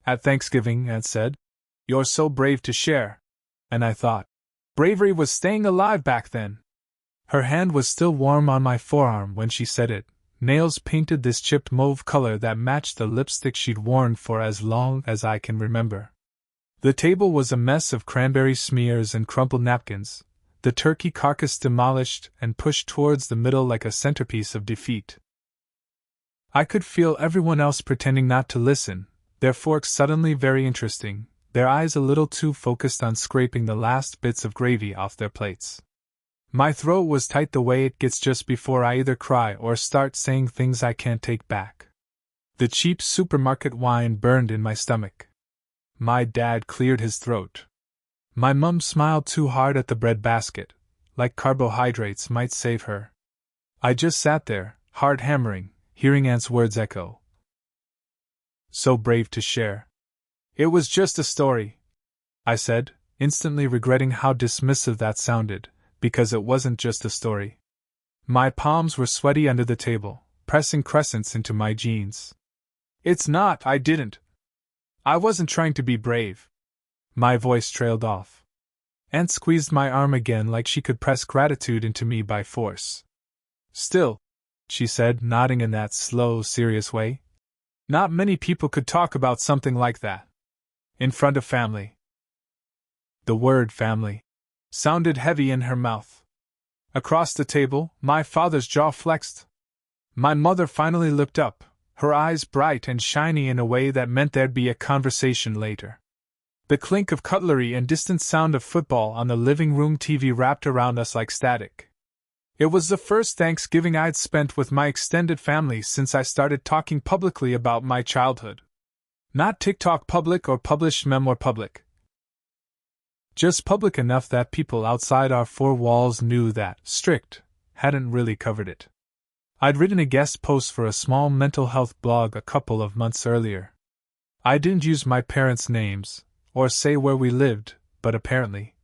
At Thanksgiving, Aunt said. You're so brave to share. And I thought, bravery was staying alive back then. Her hand was still warm on my forearm when she said it, nails painted this chipped mauve color that matched the lipstick she'd worn for as long as I can remember. The table was a mess of cranberry smears and crumpled napkins, the turkey carcass demolished and pushed towards the middle like a centerpiece of defeat. I could feel everyone else pretending not to listen, their forks suddenly very interesting, their eyes a little too focused on scraping the last bits of gravy off their plates. My throat was tight the way it gets just before I either cry or start saying things I can't take back. The cheap supermarket wine burned in my stomach. My dad cleared his throat. My mum smiled too hard at the bread basket, like carbohydrates might save her. I just sat there, hard hammering, hearing Aunt's words echo. So brave to share. It was just a story, I said, instantly regretting how dismissive that sounded, because it wasn't just a story. My palms were sweaty under the table, pressing crescents into my jeans. It's not, I didn't. I wasn't trying to be brave. My voice trailed off. Aunt squeezed my arm again like she could press gratitude into me by force. Still, she said, nodding in that slow, serious way, not many people could talk about something like that. In front of family. The word family sounded heavy in her mouth. Across the table, my father's jaw flexed. My mother finally looked up, her eyes bright and shiny in a way that meant there'd be a conversation later. The clink of cutlery and distant sound of football on the living room TV wrapped around us like static. It was the first Thanksgiving I'd spent with my extended family since I started talking publicly about my childhood. Not TikTok public or published memoir public. Just public enough that people outside our four walls knew that Strict hadn't really covered it. I'd written a guest post for a small mental health blog a couple of months earlier. I didn't use my parents' names, or say where we lived, but apparently,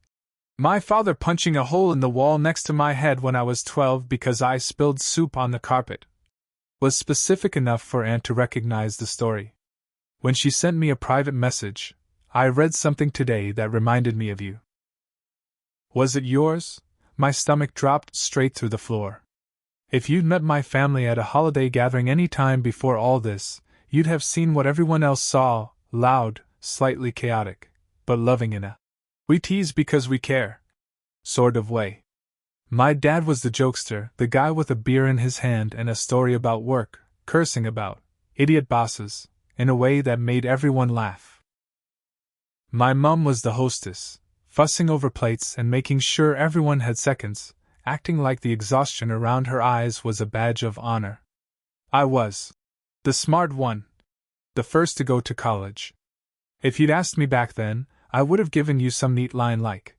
my father punching a hole in the wall next to my head when I was 12 because I spilled soup on the carpet was specific enough for Aunt to recognize the story. When she sent me a private message, I read something today that reminded me of you. Was it yours? My stomach dropped straight through the floor. If you'd met my family at a holiday gathering any time before all this, you'd have seen what everyone else saw, loud, slightly chaotic, but loving in a we tease because we care sort of way. My dad was the jokester, the guy with a beer in his hand and a story about work, cursing about idiot bosses, in a way that made everyone laugh. My mum was the hostess, fussing over plates and making sure everyone had seconds, acting like the exhaustion around her eyes was a badge of honor. I was the smart one, the first to go to college. If you'd asked me back then, I would have given you some neat line like,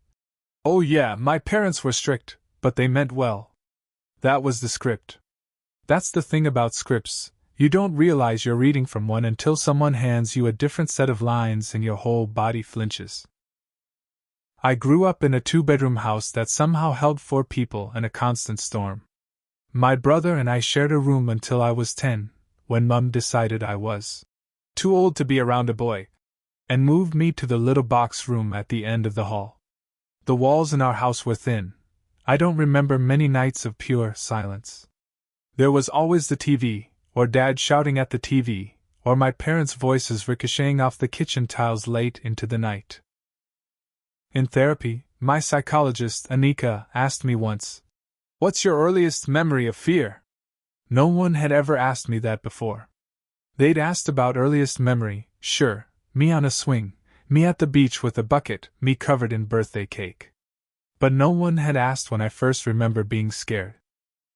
"Oh yeah, my parents were strict, but they meant well." That was the script. That's the thing about scripts. You don't realize you're reading from one until someone hands you a different set of lines and your whole body flinches. I grew up in a 2-bedroom house that somehow held 4 people and a constant storm. My brother and I shared a room until I was 10, when Mum decided I was too old to be around a boy, and moved me to the little box room at the end of the hall. The walls in our house were thin. I don't remember many nights of pure silence. There was always the TV, or Dad shouting at the TV, or my parents' voices ricocheting off the kitchen tiles late into the night. In therapy, my psychologist, Anika, asked me once, "What's your earliest memory of fear?" No one had ever asked me that before. They'd asked about earliest memory, sure, me on a swing, me at the beach with a bucket, me covered in birthday cake. But no one had asked when I first remember being scared.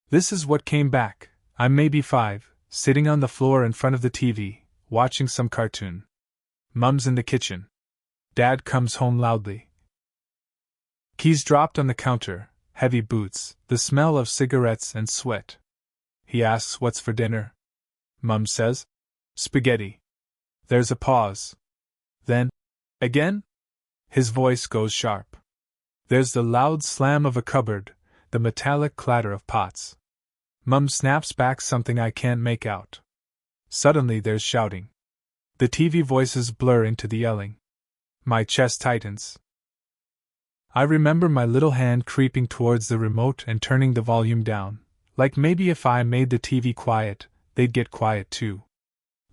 This is what came back. I'm maybe 5, sitting on the floor in front of the TV, watching some cartoon. Mum's in the kitchen. Dad comes home loudly. Keys dropped on the counter, heavy boots, the smell of cigarettes and sweat. He asks what's for dinner. Mum says, "Spaghetti." There's a pause. Then, "Again?" His voice goes sharp. There's the loud slam of a cupboard, the metallic clatter of pots. Mum snaps back something I can't make out. Suddenly there's shouting. The TV voices blur into the yelling. My chest tightens. I remember my little hand creeping towards the remote and turning the volume down, like maybe if I made the TV quiet, they'd get quiet too.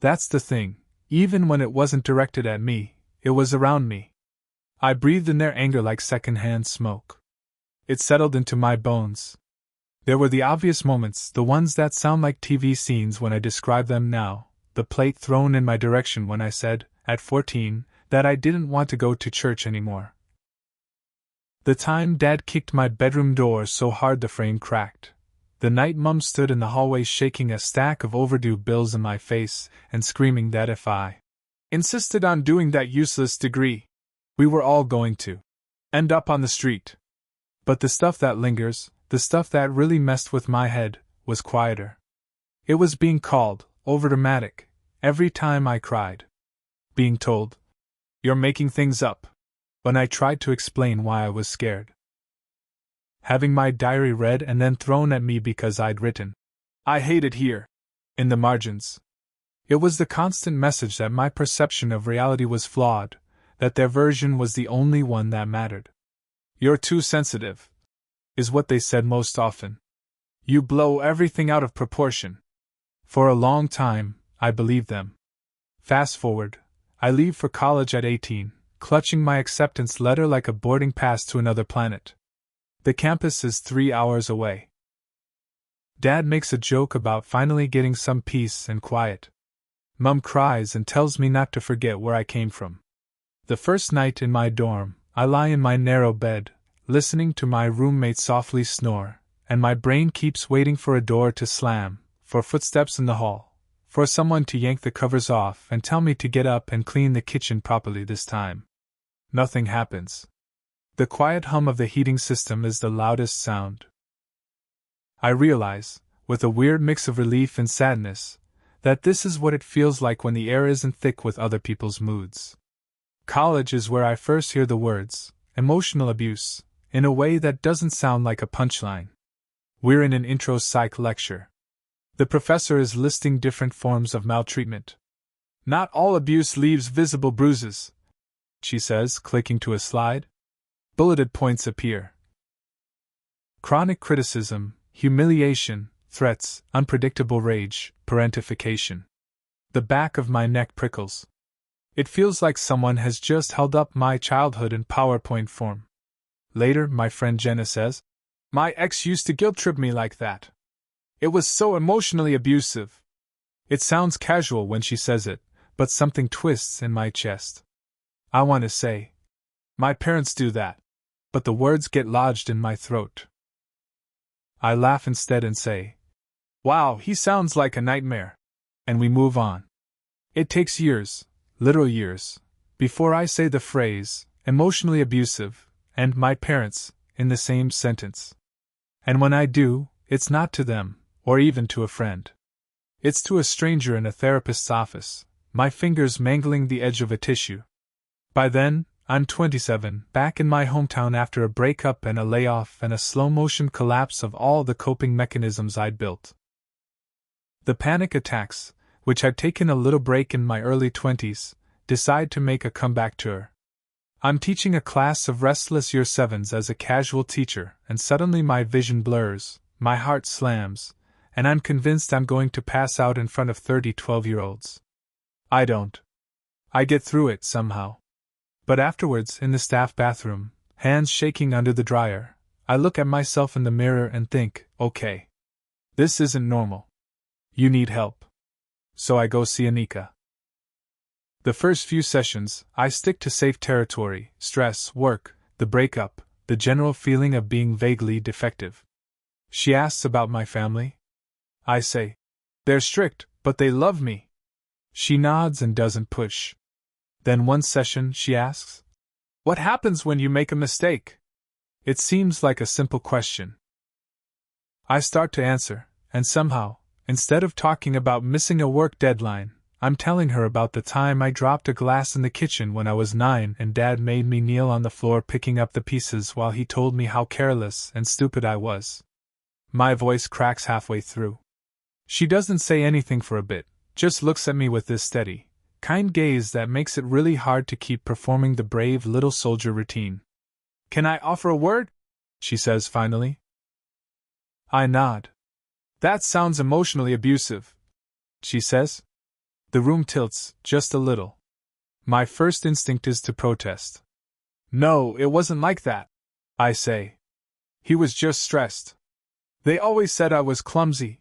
That's the thing, even when it wasn't directed at me, it was around me. I breathed in their anger like second-hand smoke. It settled into my bones. There were the obvious moments, the ones that sound like TV scenes when I describe them now, the plate thrown in my direction when I said, at 14, that I didn't want to go to church anymore. The time Dad kicked my bedroom door so hard the frame cracked. The night Mum stood in the hallway shaking a stack of overdue bills in my face and screaming that if I insisted on doing that useless degree, we were all going to end up on the street. But the stuff that lingers, the stuff that really messed with my head, was quieter. It was being called overdramatic every time I cried. Being told, "You're making things up," when I tried to explain why I was scared. Having my diary read and then thrown at me because I'd written, "I hate it here," in the margins. It was the constant message that my perception of reality was flawed, that their version was the only one that mattered. "You're too sensitive," is what they said most often. "You blow everything out of proportion." For a long time, I believed them. Fast forward, I leave for college at 18, clutching my acceptance letter like a boarding pass to another planet. The campus is 3 hours away. Dad makes a joke about finally getting some peace and quiet. Mum cries and tells me not to forget where I came from. The first night in my dorm, I lie in my narrow bed, listening to my roommate softly snore, and my brain keeps waiting for a door to slam, for footsteps in the hall, for someone to yank the covers off and tell me to get up and clean the kitchen properly this time. Nothing happens. The quiet hum of the heating system is the loudest sound. I realize, with a weird mix of relief and sadness, that this is what it feels like when the air isn't thick with other people's moods. College is where I first hear the words, emotional abuse, in a way that doesn't sound like a punchline. We're in an intro psych lecture. The professor is listing different forms of maltreatment. "Not all abuse leaves visible bruises," she says, clicking to a slide. Bulleted points appear. Chronic criticism, humiliation, threats, unpredictable rage, parentification. The back of my neck prickles. It feels like someone has just held up my childhood in PowerPoint form. Later, my friend Jenna says, "My ex used to guilt-trip me like that. It was so emotionally abusive." It sounds casual when she says it, but something twists in my chest. I want to say, "My parents do that," but the words get lodged in my throat. I laugh instead and say, "Wow, he sounds like a nightmare," and we move on. It takes years, literal years, before I say the phrase, emotionally abusive, and my parents, in the same sentence. And when I do, it's not to them, or even to a friend. It's to a stranger in a therapist's office, my fingers mangling the edge of a tissue. By then, I'm 27, back in my hometown after a breakup and a layoff and a slow-motion collapse of all the coping mechanisms I'd built. The panic attacks, which had taken a little break in my early 20s, decide to make a comeback tour. I'm teaching a class of restless year 7s as a casual teacher, and suddenly my vision blurs, my heart slams, and I'm convinced I'm going to pass out in front of 30 12-year-olds. I don't. I get through it somehow. But afterwards, in the staff bathroom, hands shaking under the dryer, I look at myself in the mirror and think, okay. This isn't normal. You need help. So I go see Anika. The first few sessions, I stick to safe territory: stress, work, the breakup, the general feeling of being vaguely defective. She asks about my family. I say, "They're strict, but they love me." She nods and doesn't push. Then one session, she asks, "What happens when you make a mistake?" It seems like a simple question. I start to answer, and somehow, instead of talking about missing a work deadline, I'm telling her about the time I dropped a glass in the kitchen when I was 9 and Dad made me kneel on the floor picking up the pieces while he told me how careless and stupid I was. My voice cracks halfway through. She doesn't say anything for a bit, just looks at me with this steady, kind gaze that makes it really hard to keep performing the brave little soldier routine. Can I offer a word? She says finally. I nod. That sounds emotionally abusive, she says. The room tilts, just a little. My first instinct is to protest. No, it wasn't like that, I say. He was just stressed. They always said I was clumsy.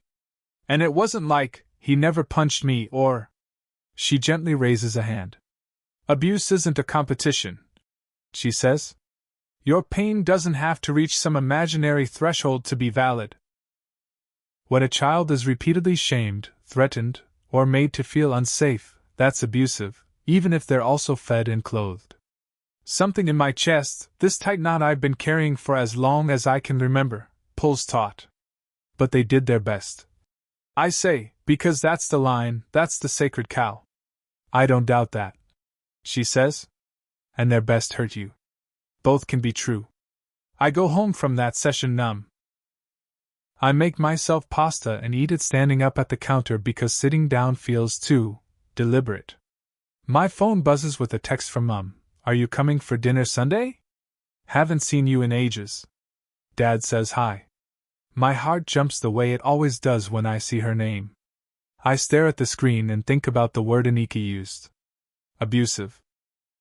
And it wasn't like he never punched me or. She gently raises a hand. Abuse isn't a competition, she says. Your pain doesn't have to reach some imaginary threshold to be valid. When a child is repeatedly shamed, threatened, or made to feel unsafe, that's abusive, even if they're also fed and clothed. Something in my chest, this tight knot I've been carrying for as long as I can remember, pulls taut. But they did their best. I say, because that's the line, that's the sacred cow. I don't doubt that, she says. And their best hurt you. Both can be true. I go home from that session numb. I make myself pasta and eat it standing up at the counter because sitting down feels too deliberate. My phone buzzes with a text from Mom. Are you coming for dinner Sunday? Haven't seen you in ages. Dad says hi. My heart jumps the way it always does when I see her name. I stare at the screen and think about the word Anika used. Abusive.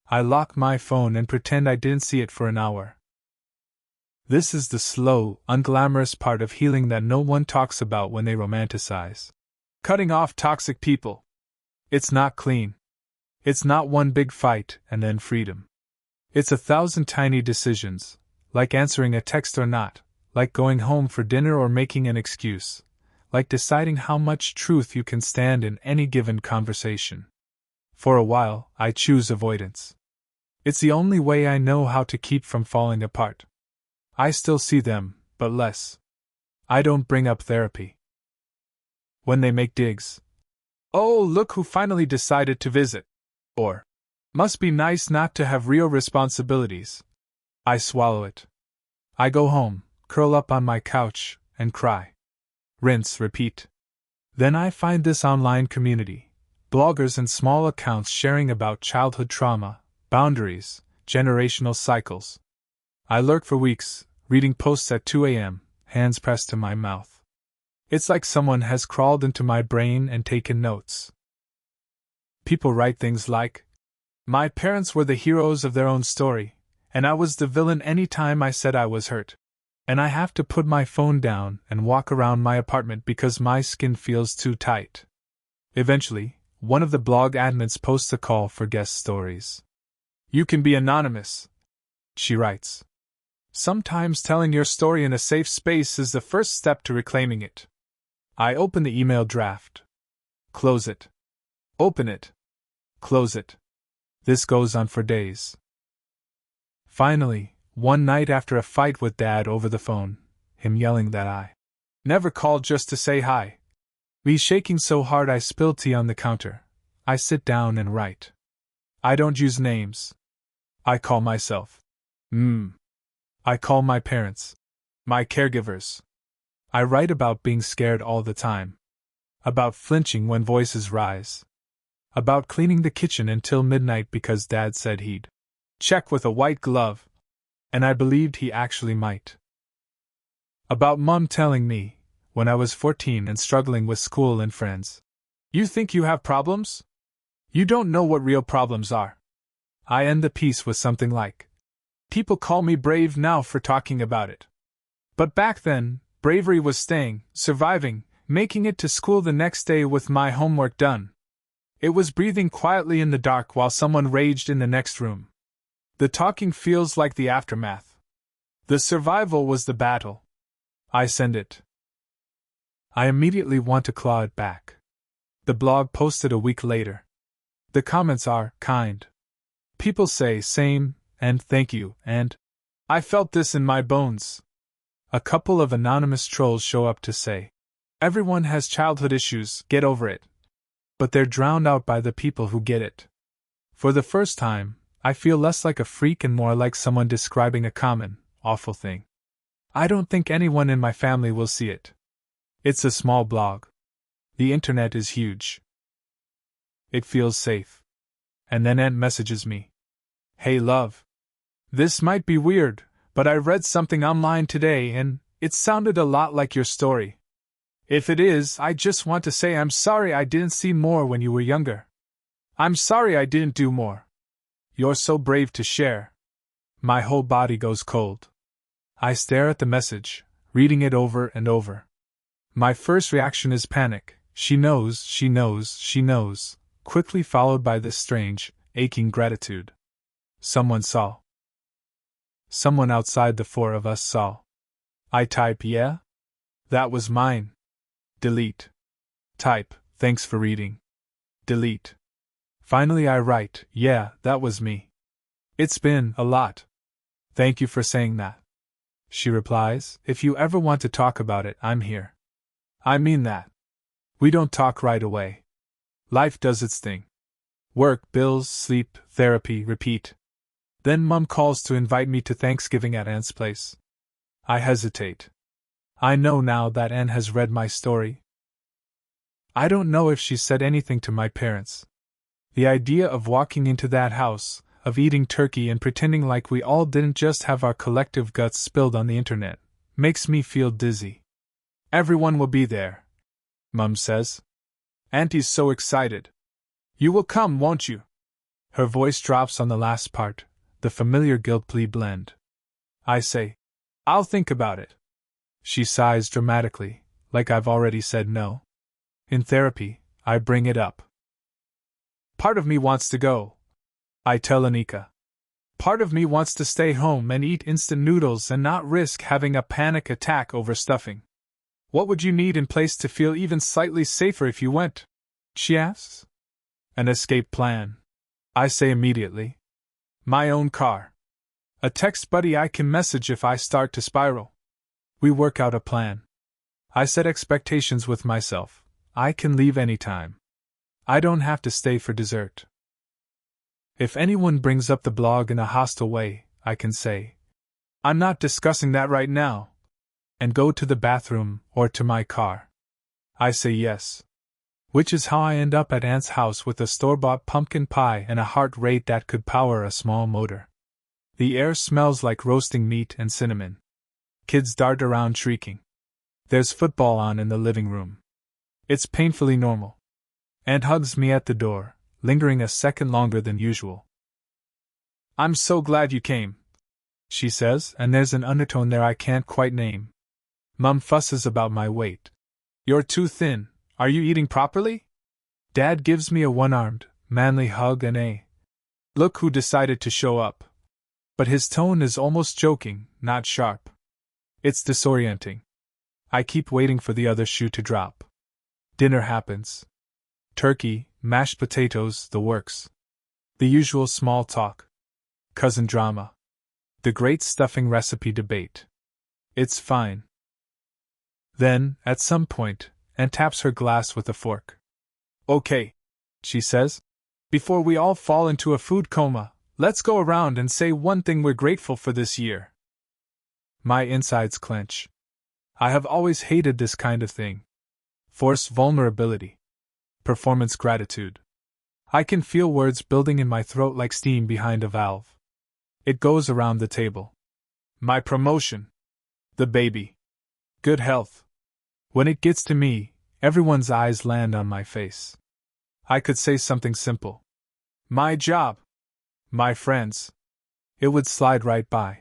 I lock my phone and pretend I didn't see it for an hour. This is the slow, unglamorous part of healing that no one talks about when they romanticize. Cutting off toxic people. It's not clean. It's not one big fight and then freedom. It's 1,000 tiny decisions, like answering a text or not, like going home for dinner or making an excuse, like deciding how much truth you can stand in any given conversation. For a while, I choose avoidance. It's the only way I know how to keep from falling apart. I still see them, but less. I don't bring up therapy. When they make digs. Oh, look who finally decided to visit. Or, must be nice not to have real responsibilities. I swallow it. I go home, curl up on my couch, and cry. Rinse, repeat. Then I find this online community. Bloggers and small accounts sharing about childhood trauma, boundaries, generational cycles. I lurk for weeks, reading posts at 2 a.m., hands pressed to my mouth. It's like someone has crawled into my brain and taken notes. People write things like, my parents were the heroes of their own story, and I was the villain any time I said I was hurt. And I have to put my phone down and walk around my apartment because my skin feels too tight. Eventually, one of the blog admins posts a call for guest stories. You can be anonymous, she writes. Sometimes telling your story in a safe space is the first step to reclaiming it. I open the email draft. Close it. Open it. Close it. This goes on for days. Finally, one night after a fight with Dad over the phone, him yelling that I never called just to say hi, me shaking so hard I spill tea on the counter, I sit down and write. I don't use names. I call myself. I call my parents. My caregivers. I write about being scared all the time. About flinching when voices rise. About cleaning the kitchen until midnight because Dad said he'd check with a white glove. And I believed he actually might. About Mom telling me, when I was 14 and struggling with school and friends, you think you have problems? You don't know what real problems are. I end the piece with something like, people call me brave now for talking about it. But back then, bravery was staying, surviving, making it to school the next day with my homework done. It was breathing quietly in the dark while someone raged in the next room. The talking feels like the aftermath. The survival was the battle. I send it. I immediately want to claw it back. The blog posted a week later. The comments are kind. People say same, and thank you, and I felt this in my bones. A couple of anonymous trolls show up to say, everyone has childhood issues, get over it. But they're drowned out by the people who get it. For the first time, I feel less like a freak and more like someone describing a common, awful thing. I don't think anyone in my family will see it. It's a small blog. The internet is huge. It feels safe. and then Aunt messages me. Hey love. This might be weird, but I read something online today and it sounded a lot like your story. If it is, I just want to say I'm sorry I didn't see more when you were younger. I'm sorry I didn't do more. You're so brave to share. My whole body goes cold. I stare at the message, reading it over and over. My first reaction is panic. She knows, she knows, she knows, quickly followed by this strange, aching gratitude. Someone saw. Someone outside the four of us saw. I type, yeah? That was mine. Delete. Type, thanks for reading. Delete. Finally I write, yeah, that was me. It's been a lot. Thank you for saying that. She replies, if you ever want to talk about it, I'm here. I mean that. We don't talk right away. Life does its thing. Work, bills, sleep, therapy, repeat. Then Mum calls to invite me to Thanksgiving at Anne's place. I hesitate. I know now that Anne has read my story. I don't know if she said anything to my parents. The idea of walking into that house, of eating turkey and pretending like we all didn't just have our collective guts spilled on the internet, makes me feel dizzy. Everyone will be there, Mum says. Auntie's so excited. You will come, won't you? Her voice drops on the last part, the familiar guilt plea blend. I say, I'll think about it. She sighs dramatically, like I've already said no. In therapy, I bring it up. Part of me wants to go, I tell Anika. Part of me wants to stay home and eat instant noodles and not risk having a panic attack over stuffing. What would you need in place to feel even slightly safer if you went? She asks. An escape plan, I say immediately. My own car. A text buddy I can message if I start to spiral. We work out a plan. I set expectations with myself. I can leave anytime. I don't have to stay for dessert. If anyone brings up the blog in a hostile way, I can say, I'm not discussing that right now, and go to the bathroom or to my car. I say yes. Which is how I end up at Aunt's house with a store-bought pumpkin pie and a heart rate that could power a small motor. The air smells like roasting meat and cinnamon. Kids dart around shrieking. There's football on in the living room. It's painfully normal. Aunt hugs me at the door, lingering a second longer than usual. I'm so glad you came, she says, and there's an undertone there I can't quite name. Mum fusses about my weight. You're too thin. Are you eating properly? Dad gives me a one-armed, manly hug and a look who decided to show up. But his tone is almost joking, not sharp. It's disorienting. I keep waiting for the other shoe to drop. Dinner happens. Turkey, mashed potatoes, the works. The usual small talk. Cousin drama. The great stuffing recipe debate. It's fine. Then, at some point, Anne taps her glass with a fork. Okay, she says. Before we all fall into a food coma, let's go around and say one thing we're grateful for this year. My insides clench. I have always hated this kind of thing. Forced vulnerability. Performance gratitude. I can feel words building in my throat like steam behind a valve. It goes around the table. My promotion. The baby. Good health. When it gets to me, everyone's eyes land on my face. I could say something simple. My job. My friends. It would slide right by.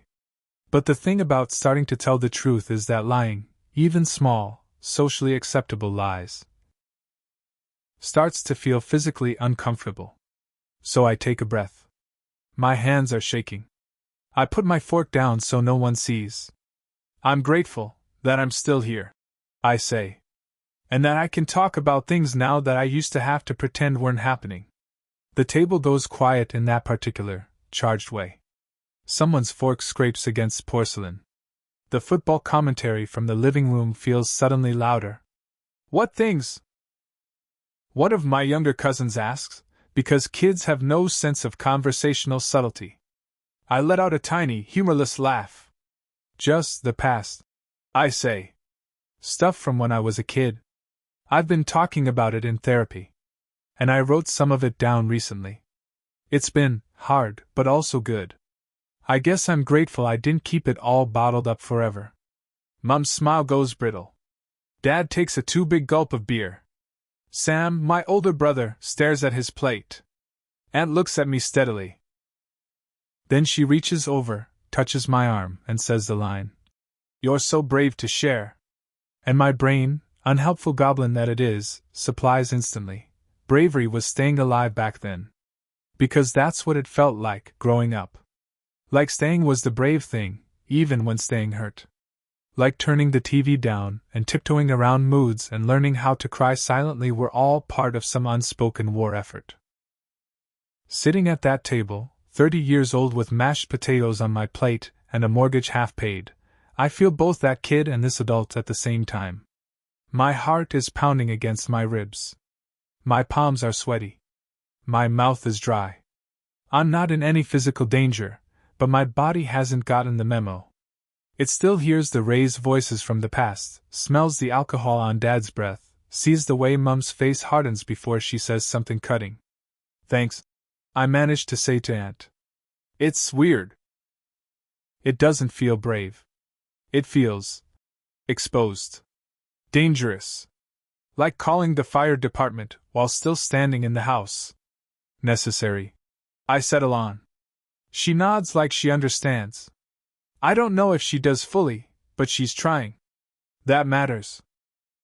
But the thing about starting to tell the truth is that lying, even small, socially acceptable lies, starts to feel physically uncomfortable. So I take a breath. My hands are shaking. I put my fork down so no one sees. I'm grateful that I'm still here, I say. And that I can talk about things now that I used to have to pretend weren't happening. The table goes quiet in that particular, charged way. Someone's fork scrapes against porcelain. The football commentary from the living room feels suddenly louder. What things? One of my younger cousins asks, because kids have no sense of conversational subtlety. I let out a tiny, humorless laugh. Just the past, I say. Stuff from when I was a kid. I've been talking about it in therapy. And I wrote some of it down recently. It's been hard, but also good. I guess I'm grateful I didn't keep it all bottled up forever. Mom's smile goes brittle. Dad takes a too big gulp of beer. Sam, my older brother, stares at his plate. Aunt looks at me steadily. Then she reaches over, touches my arm, and says the line, "You're so brave to share." And my brain, unhelpful goblin that it is, supplies instantly. Bravery was staying alive back then. Because that's what it felt like, growing up. Like staying was the brave thing, even when staying hurt. Like turning the TV down and tiptoeing around moods and learning how to cry silently were all part of some unspoken war effort. Sitting at that table, 30 years old with mashed potatoes on my plate and a mortgage half paid, I feel both that kid and this adult at the same time. My heart is pounding against my ribs. My palms are sweaty. My mouth is dry. I'm not in any physical danger, but my body hasn't gotten the memo. It still hears the raised voices from the past, smells the alcohol on Dad's breath, sees the way Mum's face hardens before she says something cutting. "Thanks," I manage to say to Aunt. It's weird. It doesn't feel brave. It feels exposed. Dangerous. Like calling the fire department while still standing in the house. Necessary. I settle on. She nods like she understands. I don't know if she does fully, but she's trying. That matters.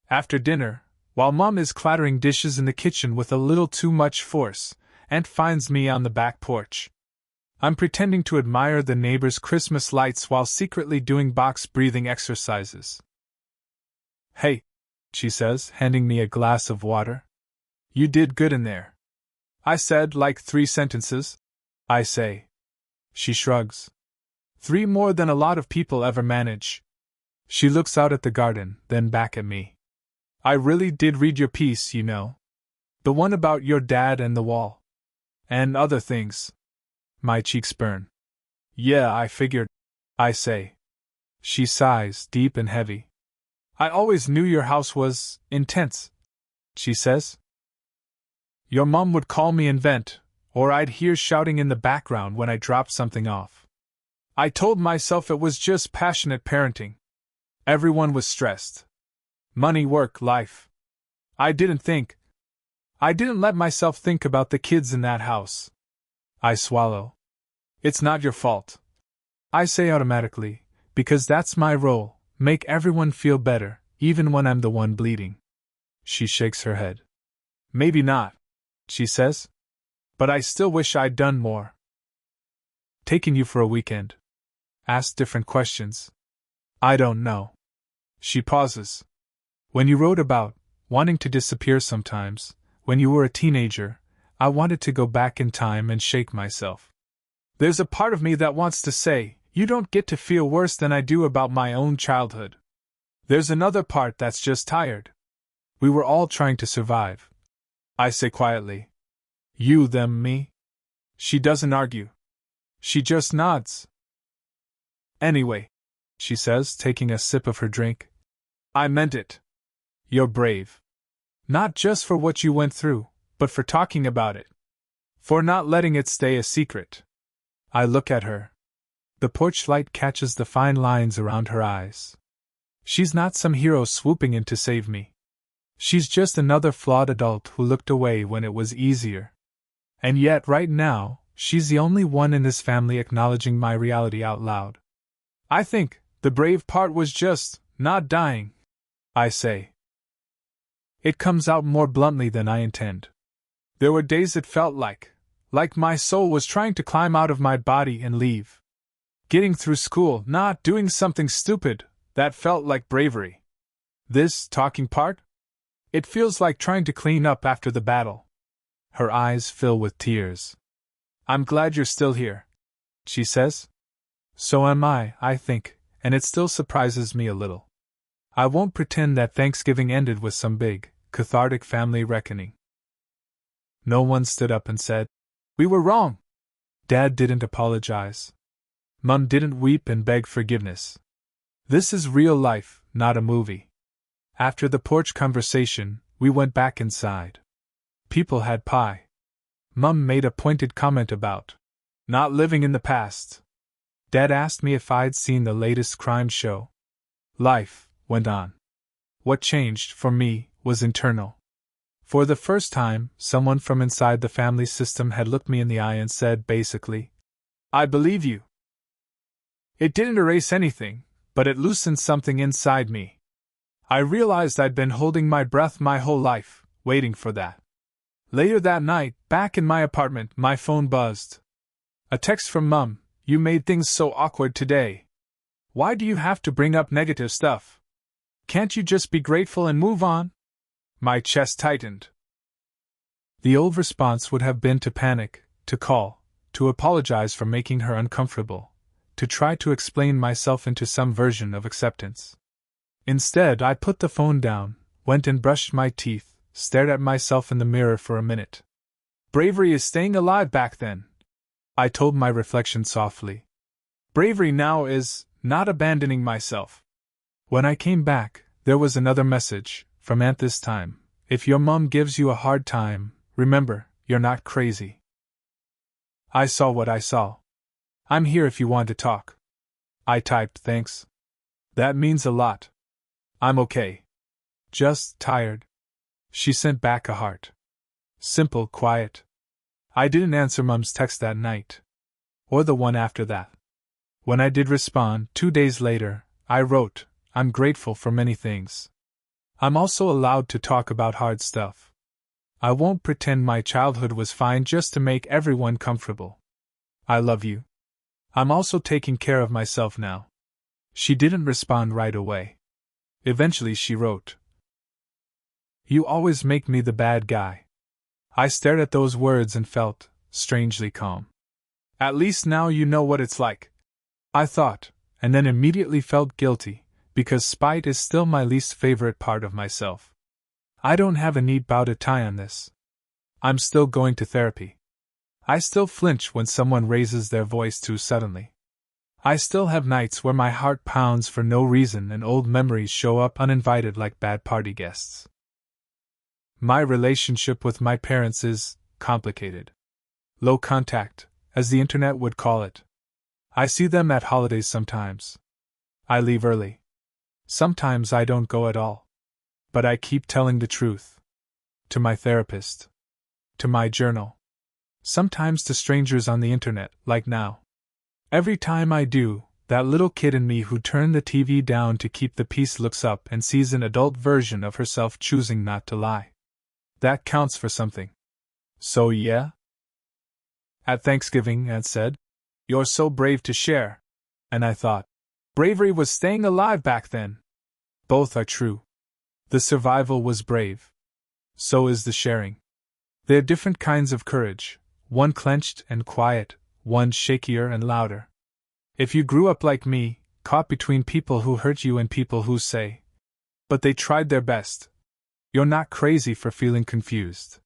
After dinner, while Mom is clattering dishes in the kitchen with a little too much force, Aunt finds me on the back porch. I'm pretending to admire the neighbors' Christmas lights while secretly doing box breathing exercises. "Hey," she says, handing me a glass of water. "You did good in there." I said, like 3 sentences. I say. She shrugs. 3 more than a lot of people ever manage. She looks out at the garden, then back at me. "I really did read your piece, you know. The one about your dad and the wall. And other things." My cheeks burn. "Yeah, I figured," I say. She sighs, deep and heavy. "I always knew your house was intense," she says. "Your mom would call me and vent, or I'd hear shouting in the background when I dropped something off. I told myself it was just passionate parenting. Everyone was stressed. Money, work, life. I didn't let myself think about the kids in that house." I swallow. "It's not your fault," I say automatically, because that's my role, make everyone feel better, even when I'm the one bleeding. She shakes her head. "Maybe not," she says. "But I still wish I'd done more." "Taking you for a weekend. Asked different questions." "I don't know." She pauses. "When you wrote about wanting to disappear sometimes, when you were a teenager, I wanted to go back in time and shake myself. There's a part of me that wants to say, you don't get to feel worse than I do about my own childhood. There's another part that's just tired. We were all trying to survive." I say quietly. "You, them, me?" She doesn't argue. She just nods. "Anyway," she says, taking a sip of her drink, "I meant it. You're brave. Not just for what you went through, but for talking about it. For not letting it stay a secret." I look at her. The porch light catches the fine lines around her eyes. She's not some hero swooping in to save me. She's just another flawed adult who looked away when it was easier. And yet, right now, she's the only one in this family acknowledging my reality out loud. "I think the brave part was just not dying," I say. It comes out more bluntly than I intend. There were days it felt like my soul was trying to climb out of my body and leave. Getting through school, not doing something stupid, that felt like bravery. This talking part? It feels like trying to clean up after the battle. Her eyes fill with tears. "I'm glad you're still here," she says. So am I think, and it still surprises me a little. I won't pretend that Thanksgiving ended with some big, cathartic family reckoning. No one stood up and said, "We were wrong." Dad didn't apologize. Mum didn't weep and beg forgiveness. This is real life, not a movie. After the porch conversation, we went back inside. People had pie. Mum made a pointed comment about not living in the past. Dad asked me if I'd seen the latest crime show. Life went on. What changed, for me, was internal. For the first time, someone from inside the family system had looked me in the eye and said basically, "I believe you." It didn't erase anything, but it loosened something inside me. I realized I'd been holding my breath my whole life, waiting for that. Later that night, back in my apartment, my phone buzzed. A text from Mum: "You made things so awkward today. Why do you have to bring up negative stuff? Can't you just be grateful and move on?" My chest tightened. The old response would have been to panic, to call, to apologize for making her uncomfortable, to try to explain myself into some version of acceptance. Instead, I put the phone down, went and brushed my teeth, stared at myself in the mirror for a minute. Bravery is staying alive back then, I told my reflection softly. Bravery now is not abandoning myself. When I came back, there was another message, from Aunt this time. If your mum gives you a hard time, remember, you're not crazy. I saw what I saw. I'm here if you want to talk. I typed thanks. That means a lot. I'm okay. Just tired. She sent back a heart. Simple, quiet. I didn't answer Mum's text that night. Or the one after that. When I did respond, 2 days later, I wrote, "I'm grateful for many things. I'm also allowed to talk about hard stuff. I won't pretend my childhood was fine just to make everyone comfortable. I love you. I'm also taking care of myself now." She didn't respond right away. Eventually she wrote, "You always make me the bad guy." I stared at those words and felt strangely calm. At least now you know what it's like, I thought, and then immediately felt guilty, because spite is still my least favorite part of myself. I don't have a neat bow to tie on this. I'm still going to therapy. I still flinch when someone raises their voice too suddenly. I still have nights where my heart pounds for no reason and old memories show up uninvited like bad party guests. My relationship with my parents is complicated. Low contact, as the internet would call it. I see them at holidays sometimes. I leave early. Sometimes I don't go at all. But I keep telling the truth. To my therapist. To my journal. Sometimes to strangers on the internet, like now. Every time I do, that little kid in me who turned the TV down to keep the peace looks up and sees an adult version of herself choosing not to lie. That counts for something. So yeah? At Thanksgiving, Aunt said, "You're so brave to share." And I thought, bravery was staying alive back then. Both are true. The survival was brave. So is the sharing. They're different kinds of courage, one clenched and quiet, one shakier and louder. If you grew up like me, caught between people who hurt you and people who say, "But they tried their best," you're not crazy for feeling confused.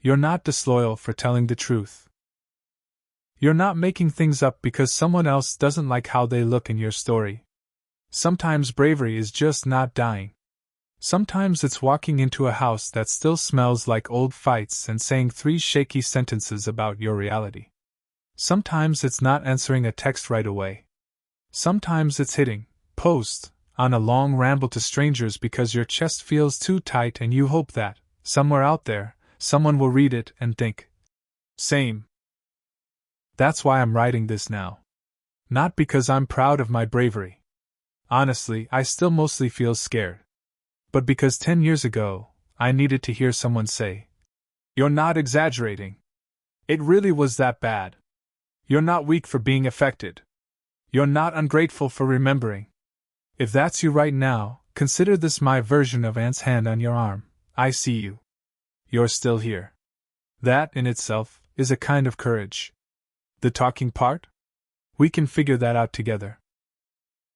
You're not disloyal for telling the truth. You're not making things up because someone else doesn't like how they look in your story. Sometimes bravery is just not dying. Sometimes it's walking into a house that still smells like old fights and saying 3 shaky sentences about your reality. Sometimes it's not answering a text right away. Sometimes it's hitting post on a long ramble to strangers because your chest feels too tight and you hope that, somewhere out there, someone will read it and think, same. That's why I'm writing this now. Not because I'm proud of my bravery. Honestly, I still mostly feel scared. But because 10 years ago, I needed to hear someone say, "You're not exaggerating. It really was that bad. You're not weak for being affected. You're not ungrateful for remembering." If that's you right now, consider this my version of Aunt's hand on your arm. I see you. You're still here. That, in itself, is a kind of courage. The talking part? We can figure that out together.